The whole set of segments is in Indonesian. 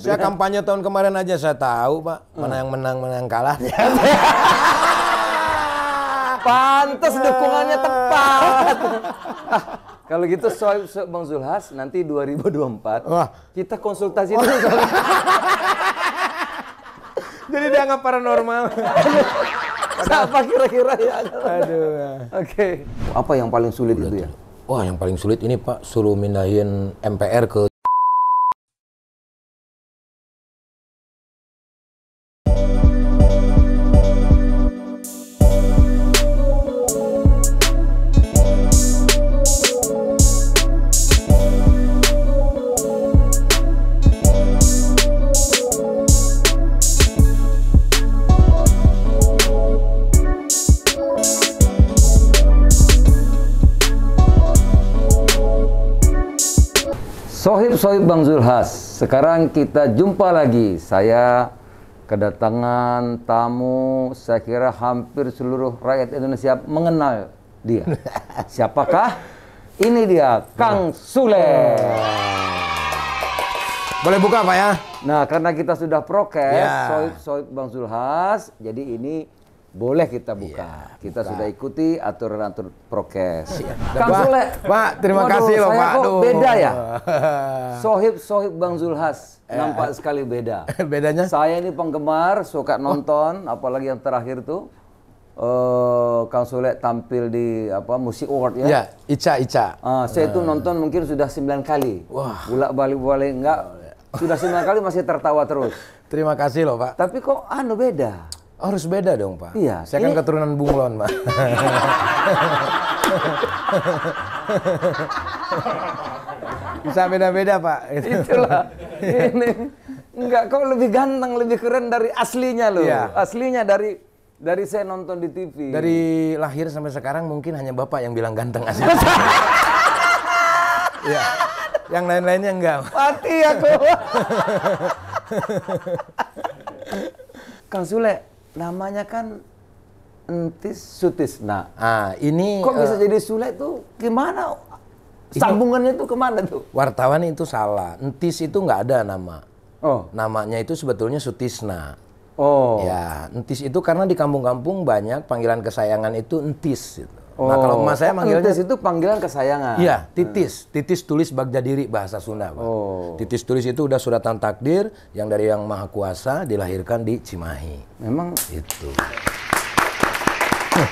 Saya kampanye tahun kemarin aja saya tahu, Pak. Mana yang menang, mana yang kalah. Pantes dukungannya tepat. Kalau gitu Sohib Bang Zulhas nanti 2024 Wah. kita konsultasi dulu. Jadi dianggap paranormal. Siapa kira-kira ya? Aduh. Oke. Apa yang paling sulit itu ya? Wah, yang paling sulit ini Pak, suruh mindahin MPR ke Sohib Bang Zulhas, sekarang kita jumpa lagi. Saya kedatangan tamu, saya kira hampir seluruh rakyat Indonesia mengenal dia. Siapakah? Ini dia, Kang Sule. Boleh buka Pak ya? Nah, karena kita sudah prokes, Ya. Sohib Bang Zulhas, jadi ini boleh kita buka. Kita sudah ikuti aturan-aturan prokes. Kang Sule. Pak, terima Waduh, kasih loh saya Pak. kok Aduh. beda ya? Sohib Bang Zulhas nampak sekali beda. Bedanya? Saya ini penggemar, suka nonton, apalagi yang terakhir tuh Kang Sule tampil di Musik Award ya. Ya, Ica. Saya itu nonton mungkin sudah 9 kali. Wah. Bolak-balik enggak. Sudah 9 kali masih tertawa terus. Terima kasih loh Pak. Tapi kok beda? Harus beda dong Pak. Iya. Saya kan keturunan bunglon Pak. Bisa beda-beda Pak. Itulah. Ini enggak, kok lebih ganteng, lebih keren dari aslinya loh. Iya. Aslinya dari saya nonton di TV. Dari lahir sampai sekarang mungkin hanya Bapak yang bilang ganteng asli. Iya. Yang lain-lainnya enggak. Mati aku. Kang Sule, namanya kan Entis Sutisna. Ini Kok bisa jadi Sule tuh gimana? Sambungannya tuh kemana tuh? wartawan itu salah. Entis itu nggak ada nama. Oh. Namanya itu sebetulnya Sutisna. Oh. Ya, entis itu karena di kampung-kampung banyak panggilan kesayangan itu entis. Gitu. Nah, kalau emak saya manggilnya Entis itu panggilan kesayangan. iya, titis. Titis tulis Bagja Diri bahasa Sunda, Pak. Oh. Titis tulis itu udah suratan takdir yang dari Yang Maha Kuasa dilahirkan di Cimahi. Memang Itu.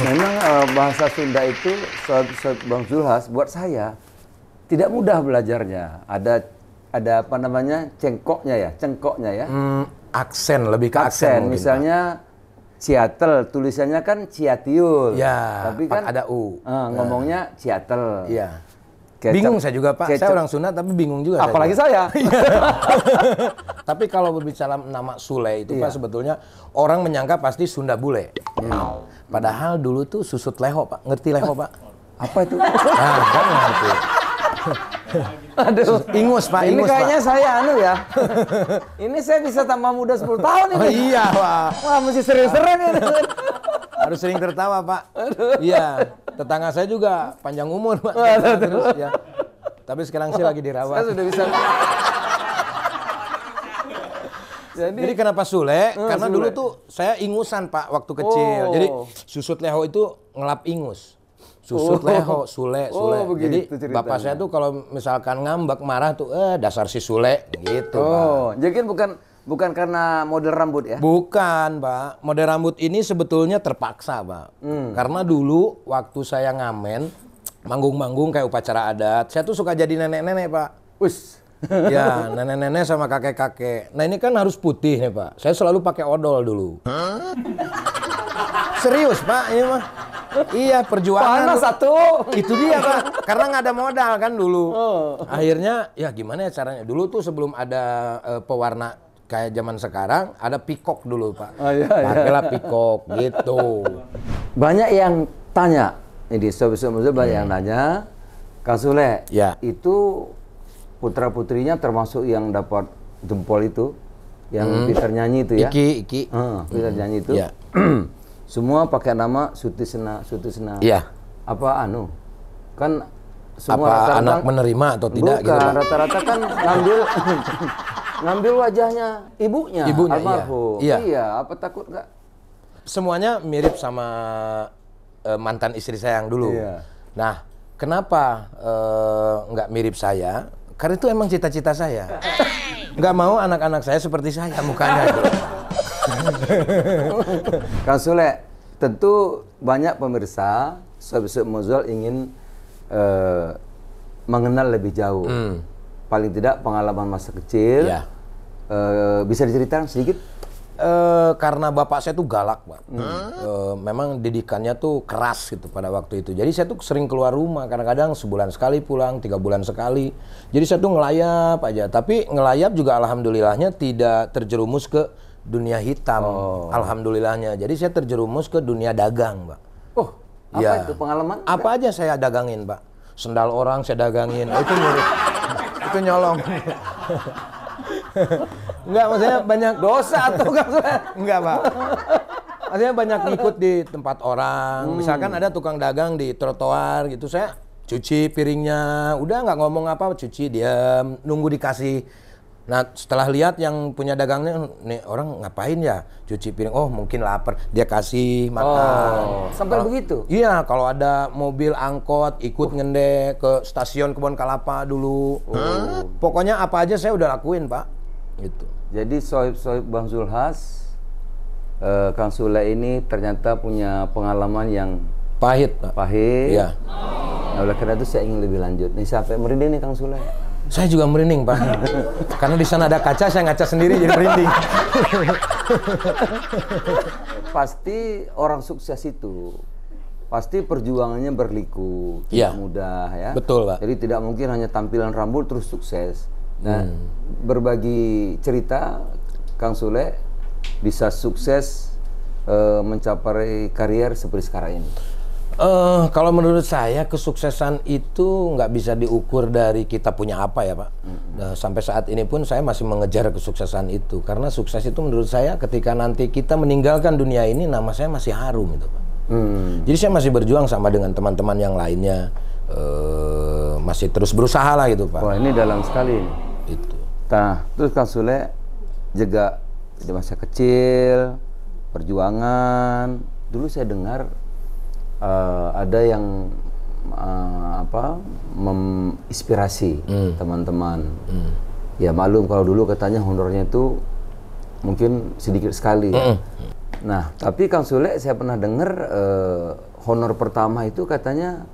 Memang bahasa Sunda itu Sohib Bang Zulhas buat saya tidak mudah belajarnya. Ada apa namanya? Cengkoknya ya. Aksen, lebih ke aksen mungkin, Misalnya Ciatel, tulisannya kan Ciatiul. Ya, tapi kan ada U. Ngomongnya Ciatel. Iya. Kecap- Bingung saya juga, Pak. Saya kecap- orang Sunda tapi bingung juga. Apalagi juga. saya. Tapi kalau berbicara nama Sule itu Iya. Pak, sebetulnya orang menyangka pasti Sunda bule. Padahal dulu tuh susut leho Pak. Ngerti leho Pak? Apa itu? Nah, kan ngerti. Aduh. Ingus Pak, Ini ingus kayaknya Pak. saya ya. Ini saya bisa tambah muda 10 tahun ini. Oh iya Pak. Wah, mesti sering-sering ini. Harus sering tertawa Pak. Iya. Tetangga saya juga panjang umur Pak. Terus ya. Tapi sekarang sih lagi Saya dirawat. sudah bisa. Jadi kenapa Sule? Karena Sule. dulu tuh saya ingusan Pak waktu kecil. Oh. Jadi susut leho itu ngelap ingus. Susut leho, Sule. Jadi begitu ceritanya. bapak saya tuh kalau misalkan ngambek marah tuh dasar si Sule gitu Pak. Oh, jadi kan bukan karena model rambut ya? Bukan Pak. Model rambut ini sebetulnya terpaksa Pak. Karena dulu waktu saya ngamen manggung-manggung kayak upacara adat, saya tuh suka jadi nenek-nenek Pak. Us. Ya, nenek-nenek sama kakek-kakek. Nah ini kan harus putih nih Pak. Saya selalu pakai odol dulu. Serius Pak, ini mah. Iya, perjuangan. Panas satu. Itu dia Pak. Karena nggak ada modal kan dulu. Akhirnya, ya gimana ya caranya? Dulu tuh sebelum ada pewarna kayak zaman sekarang, ada pikok dulu Pak. Oh, iya, Pakailah pikok gitu. Banyak yang tanya, ini sobat-sobat banyak yang nanya, Kang Sule, Ya. itu putra-putrinya termasuk yang dapat jempol itu, yang pintar nyanyi itu ya? Iki. Pintar nyanyi itu. Ya. Semua pakai nama Sutisna. Iya. Apa kan semua Apa rata-rata anak menerima atau tidak bukan, gitu Pak? rata-rata kan ngambil Ngambil wajahnya ibunya almarhum. Iya. Iya, apa takut nggak? Semuanya mirip sama mantan istri saya yang dulu. Iya. Nah, kenapa nggak mirip saya? Karena itu emang cita-cita saya. Nggak mau anak-anak saya seperti saya mukanya. Kang Sule, tentu banyak pemirsa Sobat Mozol ingin mengenal lebih jauh. Paling tidak pengalaman masa kecil. Ya. Bisa diceritakan sedikit? Karena bapak saya tuh galak, Pak. Memang didikannya tuh keras gitu pada waktu itu. Jadi saya tuh sering keluar rumah. Kadang-kadang sebulan sekali pulang, 3 bulan sekali. Jadi saya tuh ngelayap aja. Tapi ngelayap juga alhamdulillahnya tidak terjerumus ke dunia hitam. Alhamdulillahnya. Jadi saya terjerumus ke dunia dagang, Pak. Oh, apa itu pengalaman? Apa aja saya dagangin, Pak. Sendal orang saya dagangin. Itu mirip. Itu nyolong. Enggak, maksudnya banyak dosa atau enggak, Pak. Maksudnya banyak ngikut di tempat orang. Misalkan ada tukang dagang di trotoar gitu, saya cuci piringnya. Udah nggak ngomong apa, cuci, diam, nunggu dikasih. Nah, setelah lihat yang punya dagangnya, nih orang ngapain ya? Cuci piring. Oh, mungkin lapar. Dia kasih makan. Sampai begitu? Iya, kalau ada mobil angkot ikut ngendek ke stasiun Kebon Kelapa dulu. Pokoknya apa aja saya udah lakuin, Pak. Gitu. Jadi sohib-sohib Bang Zulhas, Kang Sule ini ternyata punya pengalaman yang Pahit, Pak. pahit. Iya. Nah, oleh karena itu saya ingin lebih lanjut. Nih sampai merinding nih Kang Sule. Saya juga merinding, Pak. Karena di sana ada kaca, saya ngaca sendiri jadi merinding. Pasti orang sukses itu pasti perjuangannya berliku, tidak mudah ya. Betul, Pak. Jadi tidak mungkin hanya tampilan rambut terus sukses. Nah, berbagi cerita Kang Sule bisa sukses mencapai karier seperti sekarang ini. Kalau menurut saya kesuksesan itu nggak bisa diukur dari kita punya apa ya, Pak. Nah, sampai saat ini pun saya masih mengejar kesuksesan itu. Karena sukses itu menurut saya ketika nanti kita meninggalkan dunia ini, nama saya masih harum itu, Pak. Jadi saya masih berjuang sama dengan teman-teman yang lainnya. Masih terus berusaha lah gitu, Pak. Wah, ini dalam sekali ini. Itu. Nah, terus Kang Sule juga di masa kecil, perjuangan. Dulu saya dengar ada yang menginspirasi teman-teman. Ya malum kalau dulu katanya honornya itu mungkin sedikit sekali. Nah, tapi Kang Sule saya pernah dengar honor pertama itu katanya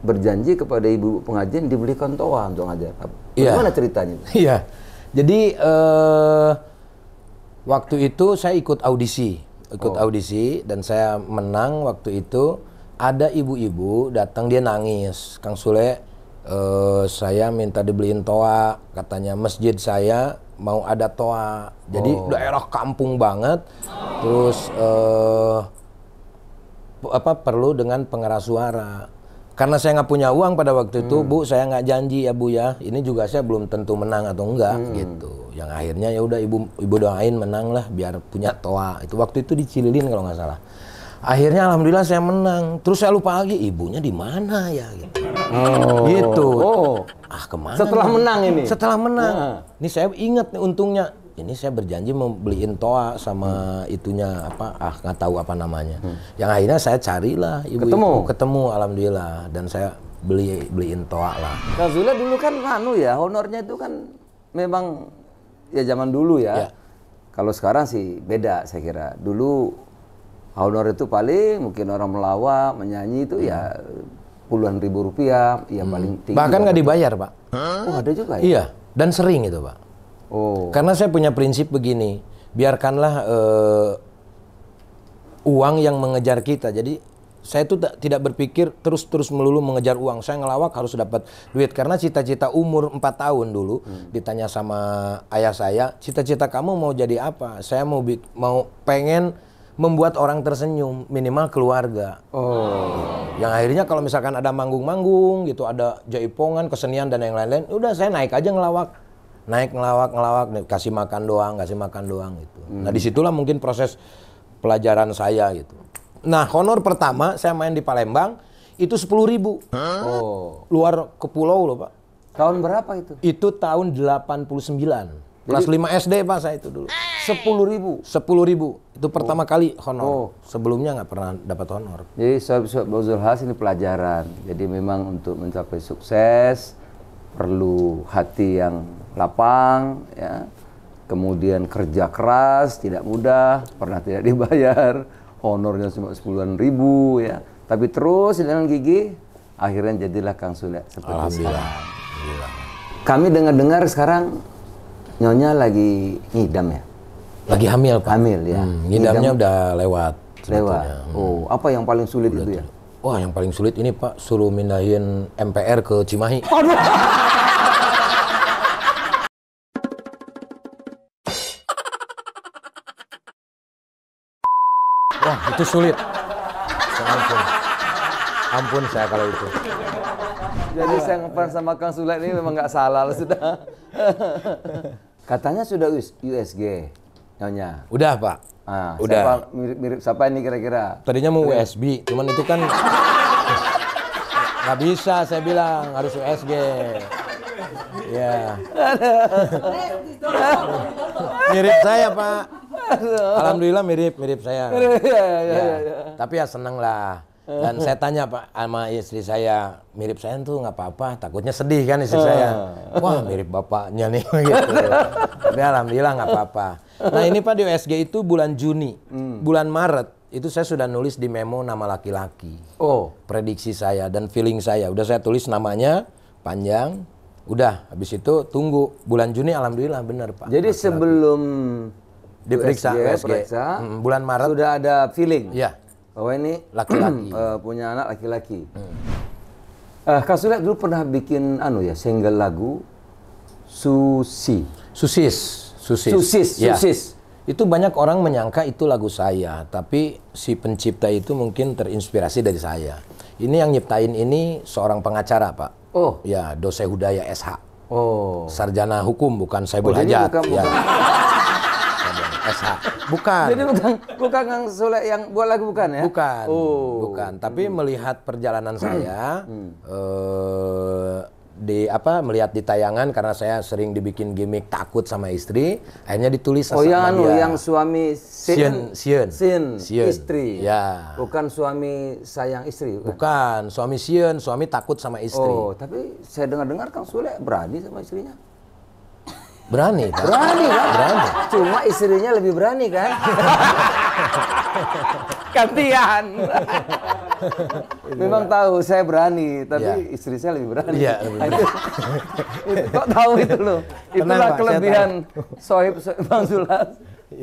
berjanji kepada ibu pengajian dibelikan toa untuk ngajar. Bagaimana ceritanya? Iya. Jadi waktu itu saya ikut audisi. Dan saya menang waktu itu. Ada ibu-ibu datang, dia nangis, Kang Sule, saya minta dibeliin toa, katanya masjid saya mau ada toa. Jadi daerah kampung banget, terus perlu dengan pengeras suara. Karena saya nggak punya uang pada waktu itu, Bu, saya nggak janji ya Bu ya. Ini juga saya belum tentu menang atau enggak gitu. Yang akhirnya ya udah ibu doain menang lah biar punya toa. Itu waktu itu di Cililin kalau nggak salah. Akhirnya alhamdulillah saya menang. Terus saya lupa lagi ibunya di mana ya gitu. Gitu. Kemana? Setelah menang ini. Setelah menang. Ini saya ingat nih untungnya. Ini saya berjanji mau beliin toa sama itunya nggak tahu apa namanya. Yang akhirnya saya carilah ibu ketemu alhamdulillah dan saya beliin toa lah. Kang Sule dulu kan honornya itu kan memang ya zaman dulu ya. Kalau sekarang sih beda saya kira. Dulu honor itu paling mungkin orang melawak, menyanyi itu ya puluhan ribu rupiah, ya paling tinggi. Bahkan nggak dibayar, Pak. Oh, ada juga ya? Iya, dan sering itu, Pak. Karena saya punya prinsip begini, biarkanlah uang yang mengejar kita. Jadi saya itu tidak berpikir terus melulu mengejar uang. Saya ngelawak harus dapat duit. Karena cita-cita umur 4 tahun dulu, ditanya sama ayah saya, cita-cita kamu mau jadi apa? Saya pengen membuat orang tersenyum, minimal keluarga. Yang akhirnya kalau misalkan ada manggung-manggung gitu, ada jaipongan, kesenian dan yang lain-lain, udah saya naik aja ngelawak. Ngelawak, kasih makan doang gitu. Nah, disitulah mungkin proses pelajaran saya gitu. Nah, honor pertama saya main di Palembang itu 10.000. Luar ke pulau loh, Pak. Tahun berapa itu? Itu tahun 89. Kelas 5 SD Pak saya itu dulu. 10.000. 10.000 itu pertama kali honor. Sebelumnya nggak pernah dapat honor. Jadi Sohib Bang Zulhas ini pelajaran. Jadi memang untuk mencapai sukses perlu hati yang lapang, ya. Kemudian kerja keras, tidak mudah, pernah tidak dibayar, honornya cuma 10.000 ya. Tapi terus dengan gigi, akhirnya jadilah Kang Sule seperti Alhamdulillah. sekarang. Kami dengar-dengar sekarang Nyonya lagi ngidam ya? Lagi hamil Pak. Hamil ya. Ngidamnya udah lewat. Lewat. sebetulnya. Oh, apa yang paling sulit itu ya? Wah, yang paling sulit ini Pak, suruh mindahin MPR ke Cimahi. Wah, itu sulit. Ampun. Ampun saya kalau itu. Jadi saya ngefans sama Kang Sule ini memang nggak salah sudah. Katanya sudah USG, Nyonya. Udah Pak. Ah, Udah. Siapa, mirip siapa ini kira-kira? Tadinya mau USB, cuman itu kan nggak bisa, saya bilang harus USG. Ya. Mirip saya Pak. Alhamdulillah mirip saya. Ya. Tapi ya seneng lah. Dan saya tanya Pak sama istri saya, mirip saya tuh nggak apa-apa, takutnya sedih kan istri saya. Wah mirip bapaknya nih gitu. Tapi alhamdulillah nggak apa-apa. Nah ini Pak di USG itu bulan Juni, bulan Maret itu saya sudah nulis di memo nama laki-laki. Oh, Prediksi saya dan feeling saya, udah saya tulis namanya panjang. Udah habis itu tunggu bulan Juni alhamdulillah benar Pak. jadi sebelum Diperiksa USG, bulan Maret sudah ada feeling. ya Bahwa ini laki-laki. punya anak laki-laki. Kang Sule dulu pernah bikin single lagu Susi. Susis. Ya. Itu banyak orang menyangka itu lagu saya, tapi si pencipta itu mungkin terinspirasi dari saya. Ini yang nyiptain ini seorang pengacara, Pak. Oh. Ya, Dose Hudaya SH. Oh. Sarjana hukum, bukan Saibul jadi Hajat. bukan. Ya. SH. Bukan. Jadi bukan Kang Sule yang buat lagu bukan ya? Bukan. Oh. Bukan. Tapi melihat perjalanan saya, melihat di tayangan karena saya sering dibikin gimmick takut sama istri, akhirnya ditulis sama dia. Yang suami Sien Sieun. istri. Ya. Bukan suami sayang istri. Bukan, suami Sieun, suami takut sama istri. Oh, tapi saya dengar-dengar Kang Sule berani sama istrinya. Berani, Pak. Berani kan? Berani. Cuma istrinya lebih berani kan? Gantian. Memang tahu saya berani, tapi Ya. istri saya lebih berani. Iya, lebih berani. Kok tahu itu loh? Tenang, Itulah Pak, saya kelebihan Sohib Bang Zulhas.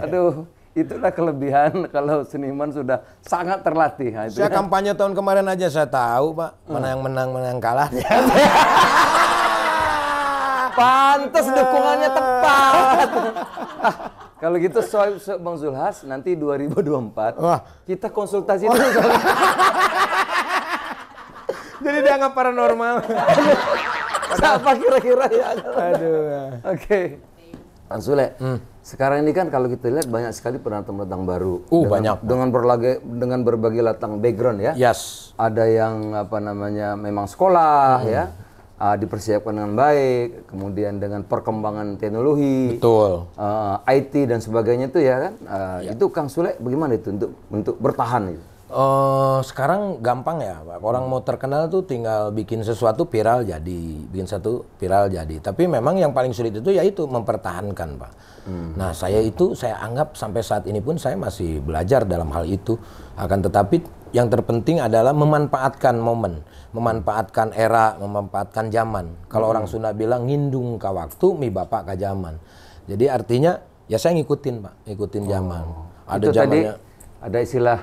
Aduh, itulah kelebihan kalau seniman sudah sangat terlatih. Nah, itu Saya kan. kampanye tahun kemarin aja saya tahu, Pak. Mana yang menang, mana yang kalah. Pantes dukungannya tepat. Kalau gitu Sohib Bang Zulhas nanti 2024 Wah. kita konsultasi dulu. Jadi dianggap paranormal. Siapa kira-kira ya? Aduh. Oke. Bang Sule, sekarang ini kan kalau kita lihat banyak sekali pendatang-pendatang baru. Banyak. Dengan berbagai latar background ya. Yes. Ada yang memang sekolah ya. Dipersiapkan dengan baik, kemudian dengan perkembangan teknologi, Betul. IT dan sebagainya itu ya kan, itu Kang Sule bagaimana itu untuk bertahan itu? Sekarang gampang ya, Pak. Orang mau terkenal tuh tinggal bikin sesuatu viral jadi. Tapi memang yang paling sulit itu yaitu mempertahankan, Pak. Nah, saya anggap sampai saat ini pun saya masih belajar dalam hal itu. Akan tetapi yang terpenting adalah memanfaatkan momen, memanfaatkan era, memanfaatkan zaman. Kalau orang Sunda bilang ngindung ka waktu, mi bapak ka zaman. Jadi artinya ya saya ngikutin, Pak, ngikutin zaman. Ada Itu tadi zamannya. ada istilah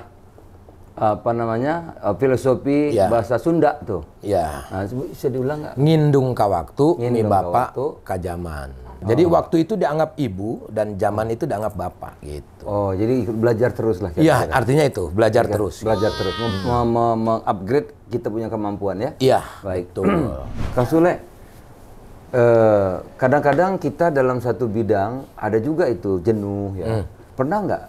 filosofi bahasa Sunda tuh. Ya. Nah, bisa diulang nggak? Ngindung ka waktu, mi Ngindung ka bapak waktu. ka zaman. Jadi waktu itu dianggap ibu dan zaman itu dianggap bapak gitu. Oh, jadi belajar terus lah. Iya, artinya itu belajar terus. Belajar terus, mengupgrade kita punya kemampuan ya. Iya, Baik. betul. Kang Sule, kadang-kadang kita dalam satu bidang ada juga itu jenuh ya. Pernah nggak?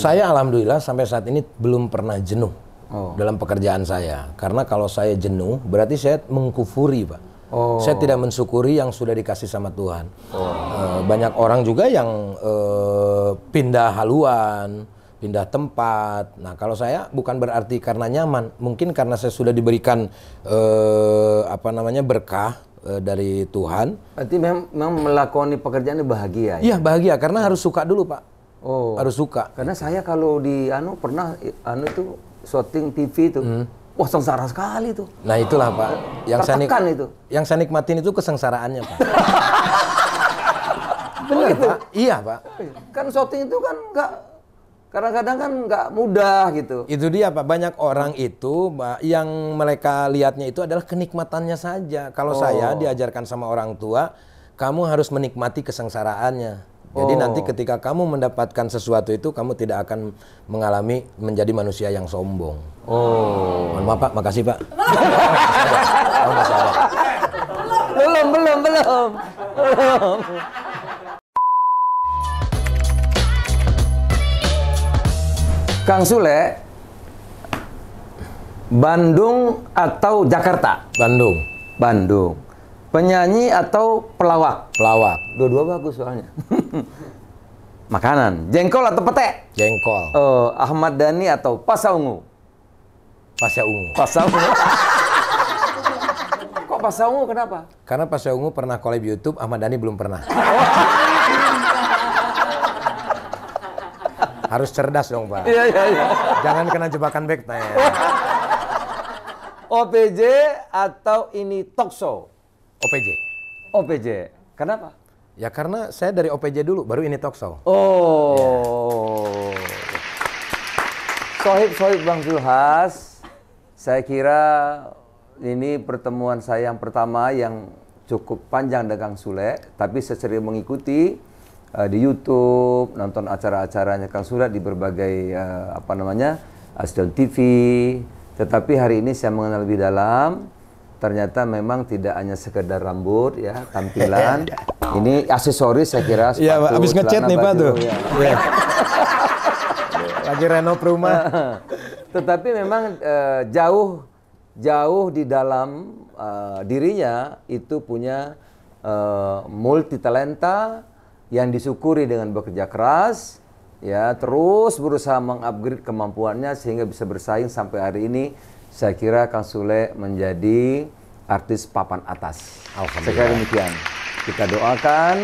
Saya alhamdulillah sampai saat ini belum pernah jenuh Oh. dalam pekerjaan saya. Karena kalau saya jenuh berarti saya mengkufuri, Pak. Saya tidak mensyukuri yang sudah dikasih sama Tuhan. Banyak orang juga yang pindah haluan, pindah tempat. Nah, kalau saya bukan berarti karena nyaman, mungkin karena saya sudah diberikan berkah dari Tuhan. Berarti memang melakoni pekerjaan bahagia. Iya, bahagia karena harus suka dulu, Pak. Harus suka. Karena saya kalau di pernah itu syuting TV itu. Wah, sengsara sekali tuh. Nah, itulah, Pak. Yang saya nikmatin itu kesengsaraannya, Pak. Benar, gitu. Pak. Iya, Pak. Kan syuting itu kan kadang-kadang kan nggak mudah gitu. Itu dia, Pak. Banyak orang itu yang mereka lihatnya itu adalah kenikmatannya saja. Kalau saya diajarkan sama orang tua, kamu harus menikmati kesengsaraannya. Jadi nanti ketika kamu mendapatkan sesuatu itu, kamu tidak akan menjadi manusia yang sombong. Mohon maaf, Pak. Makasih, Pak. Belum. Kang Sule, Bandung atau Jakarta? Bandung. Penyanyi atau pelawak? Pelawak. Dua-dua bagus soalnya. Makanan, jengkol atau pete? Jengkol. Ahmad Dhani atau Pasha Ungu? Pasha Ungu. Kok Pasha Ungu, kenapa? Karena Pasha Ungu pernah collab YouTube, Ahmad Dhani belum pernah. Harus cerdas dong, Pak. Iya. Jangan kena jebakan backnet. OPJ atau ini talk show? OPJ. Kenapa? Ya karena saya dari OPJ dulu, baru ini talk show. Sohib Bang Zulhas, saya kira ini pertemuan saya yang pertama yang cukup panjang dengan Kang Sule, tapi saya sering mengikuti di YouTube, nonton acara-acaranya Kang Sule di berbagai Aston TV. Tetapi hari ini saya mengenal lebih dalam. Ternyata memang tidak hanya sekedar rambut ya, tampilan. Ini aksesoris saya kira. Iya, Pak. Habis ngecat nih, Pak, tuh. Ya. Lagi renov rumah. Tetapi memang jauh di dalam dirinya itu punya multi talenta yang disyukuri dengan bekerja keras, ya, terus berusaha mengupgrade kemampuannya sehingga bisa bersaing sampai hari ini. Saya kira Kang Sule menjadi artis papan atas. Alhamdulillah. Sekali demikian. Kita doakan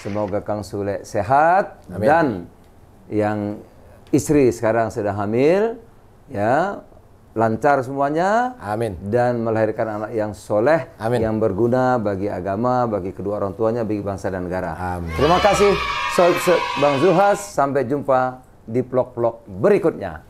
semoga Kang Sule sehat. Amin. Dan yang istri sekarang sedang hamil, ya, lancar semuanya. Amin. Dan melahirkan anak yang soleh, amin, yang berguna bagi agama, bagi kedua orang tuanya, bagi bangsa dan negara. Amin. Terima kasih Bang Zulhas. Sampai jumpa di vlog-vlog berikutnya.